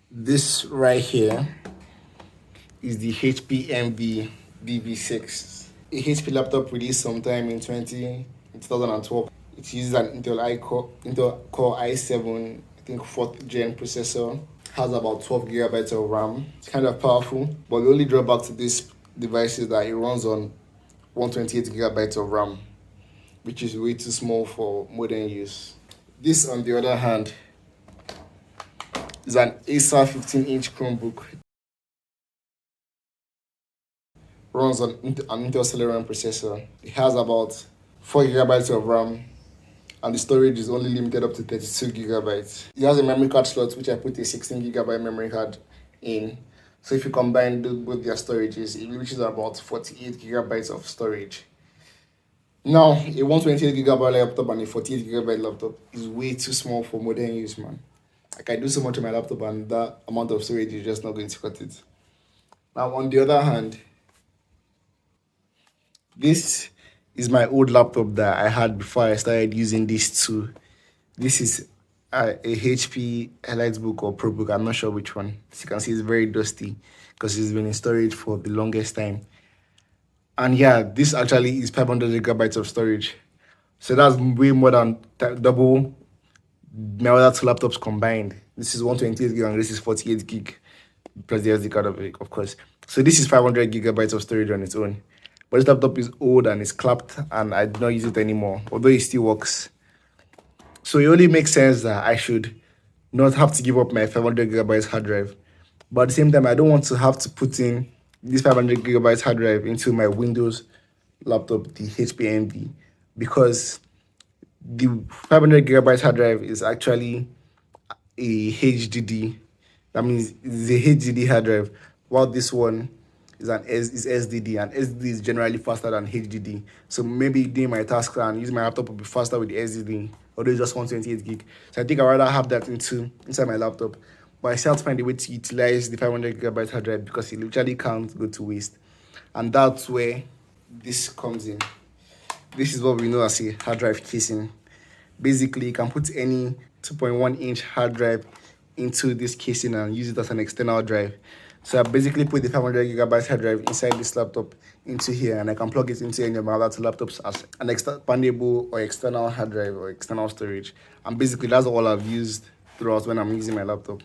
This right here is the HP Envy DV6. A HP laptop released sometime in 2012. It uses an Intel Core i7, I think 4th gen processor. Has about 12 gigabytes of RAM. It's kind of powerful, but the only drawback to this device is that it runs on 128 gigabytes of RAM, which is way too small for modern use. This, on the other hand, is an Acer 15-inch Chromebook. Runs on an Intel Celeron processor. It has about 4 gigabytes of RAM, and the storage is only limited up to 32 gigabytes. It has a memory card slot, which I put a 16 gigabyte memory card in. So if you combine both their storages, it reaches about 48 gigabytes of storage. Now, a 128 gigabyte laptop and a 48 gigabyte laptop is way too small for modern use, man. Like, I do so much on my laptop, and that amount of storage is just not going to cut it. Now, on the other hand, this is my old laptop that I had before I started using this too. This is a HP EliteBook or ProBook. I'm not sure which one. As you can see, it's very dusty because it's been in storage for the longest time. And yeah, this actually is 500 gigabytes of storage. So that's way more than double my other two laptops combined. This is 128 gig and this is 48 gig plus the SD card of course. So this is 500 gigabytes of storage on its own. But this laptop is old and it's clapped and I do not use it anymore, although it still works. So it only makes sense that I should not have to give up my 500 gigabytes hard drive. But at the same time, I don't want to have to put in this 500 gigabytes hard drive into my Windows laptop, the HP Envy, because the 500 gigabytes hard drive is actually a HDD. That means it's a HDD hard drive, while this one is SDD, and SDD is generally faster than HDD. So maybe doing my tasks and using my laptop will be faster with the SDD, although it's just 128 gig. So I think I'd rather have that inside my laptop. But I still have to find a way to utilize the 500 gigabyte hard drive because it literally can't go to waste. And that's where this comes in. This is what we know as a hard drive casing. Basically, you can put any 2.1-inch hard drive into this casing and use it as an external drive. So I basically put the 500 gigabytes hard drive inside this laptop into here, and I can plug it into any of my other two laptops as an expandable or external hard drive or external storage. And basically, that's all I've used throughout when I'm using my laptop.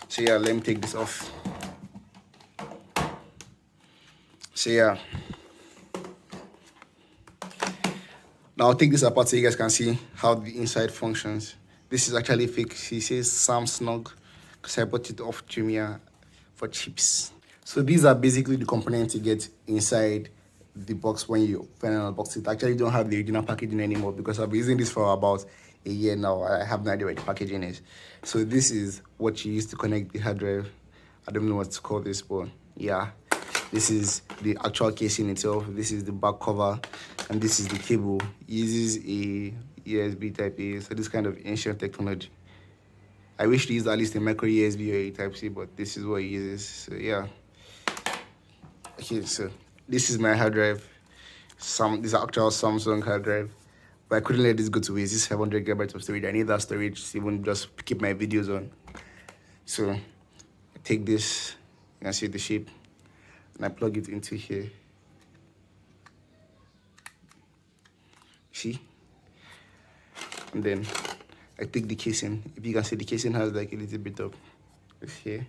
So yeah, let me take this off. So yeah. Now I'll take this apart so you guys can see how the inside functions. This is actually fake. It says Samsung because I bought it off Jumia for chips. So these are basically the components you get inside the box when you finally unbox it. I actually don't have the original packaging anymore because I've been using this for about a year now. I have no idea what the packaging is. So this is what you use to connect the hard drive. I don't know what to call this, but yeah. This is the actual casing itself. This is the back cover, and this is the cable. It uses a USB type A, so this kind of ancient technology. I wish to use at least a micro USB or a type C, but this is what it uses. So yeah. Okay, so this is my hard drive. This is actual Samsung hard drive, but I couldn't let this go to waste. This is 500 gigabytes of storage. I need that storage to even just keep my videos on. So I take this. You can see the shape. And I plug it into here. See? And then I take the casing. If you can see, the casing has like a little bit of this here.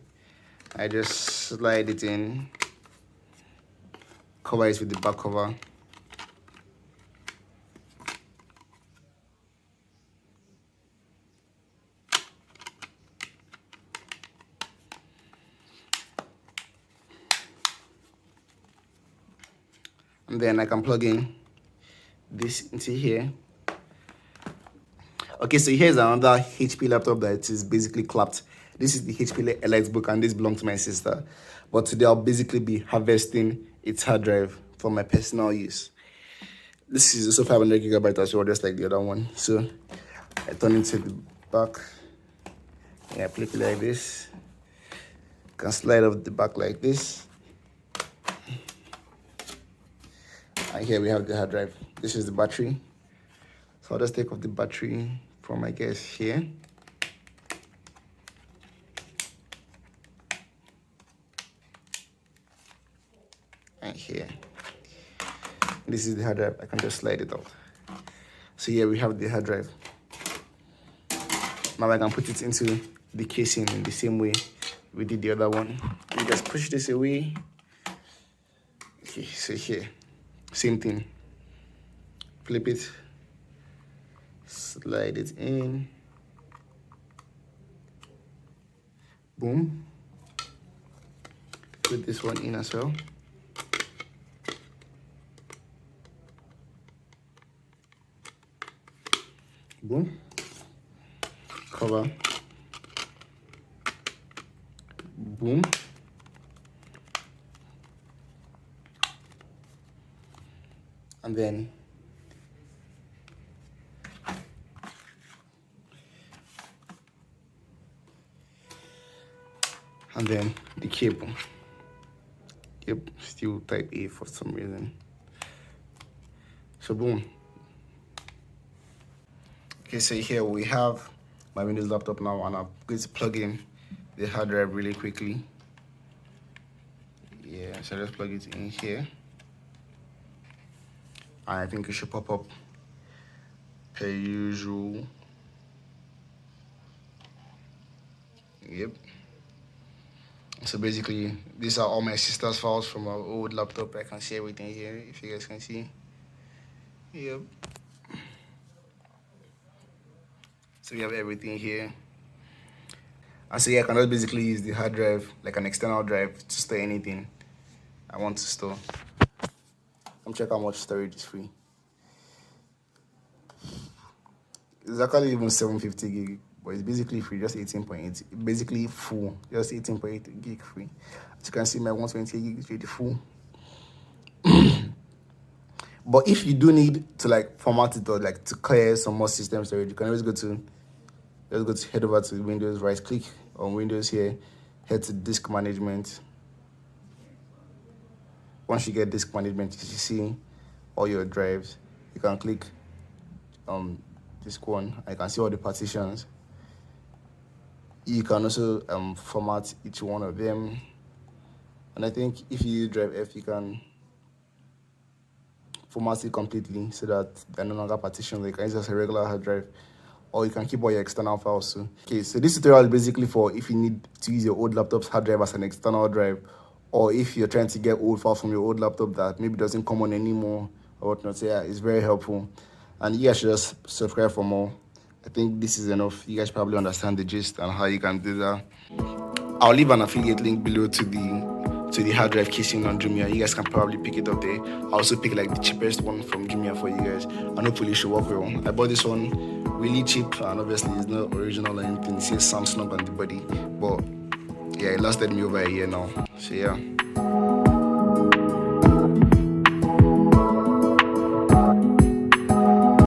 I just slide it in, cover it with the back cover. And then I can plug in this into here. Okay, so here's another HP laptop that is basically clapped. This is the HP EliteBook, and this belongs to my sister. But today I'll basically be harvesting its hard drive for my personal use. This is also 500 gigabytes as well, just like the other one. So I turn it to the back. And I flip it like this. Can slide off the back like this. And here we have the hard drive. This is the battery. So I'll just take off the battery from, I guess, here. and here. This is the hard drive. I can just slide it out. So here we have the hard drive. Now I can put it into the casing in the same way we did the other one. You just push this away. Okay, so here, same thing. Flip it, slide it in. Boom. Put this one in as well. Boom. Cover. Boom. And then the cable. Yep, still type A for some reason. So boom. Okay, so here we have my Windows laptop now, and I'm going to plug in the hard drive really quickly. Yeah, so let's plug it in here. And I think it should pop up per usual. Yep. So basically, these are all my sister's files from our old laptop. I can see everything here, if you guys can see. Yep. So we have everything here. And so yeah, I can just basically use the hard drive, like an external drive, to store anything I want to store. Come check how much storage is free. It's actually even 750 gig, but it's basically free, just 18.8. Basically full, just 18.8 gig free. As you can see, my 128 gig is really full. But if you do need to like format it or like to clear some more system storage, you can always head over to Windows, right click on Windows here, head to disk management. Once you get disk management, you see all your drives. You can click disk one. I can see all the partitions. You can also format each one of them. And I think if you use drive F, you can format it completely so that they're no longer partitioned. You can use as a regular hard drive, or you can keep all your external files too. Okay, so this tutorial is basically for if you need to use your old laptop's hard drive as an external drive, or if you're trying to get old files from your old laptop that maybe doesn't come on anymore or whatnot. So yeah, it's very helpful. And you guys should just subscribe for more. I think this is enough. You guys probably understand the gist and how you can do that. I'll leave an affiliate link below to the hard drive casing on Jumia. You guys can probably pick it up there. I'll also pick like the cheapest one from Jumia for you guys, and hopefully it should work well. I bought this one really cheap, and obviously it's not original or anything. It says Samsung on the body, but yeah, it lasted me over a year now. So yeah.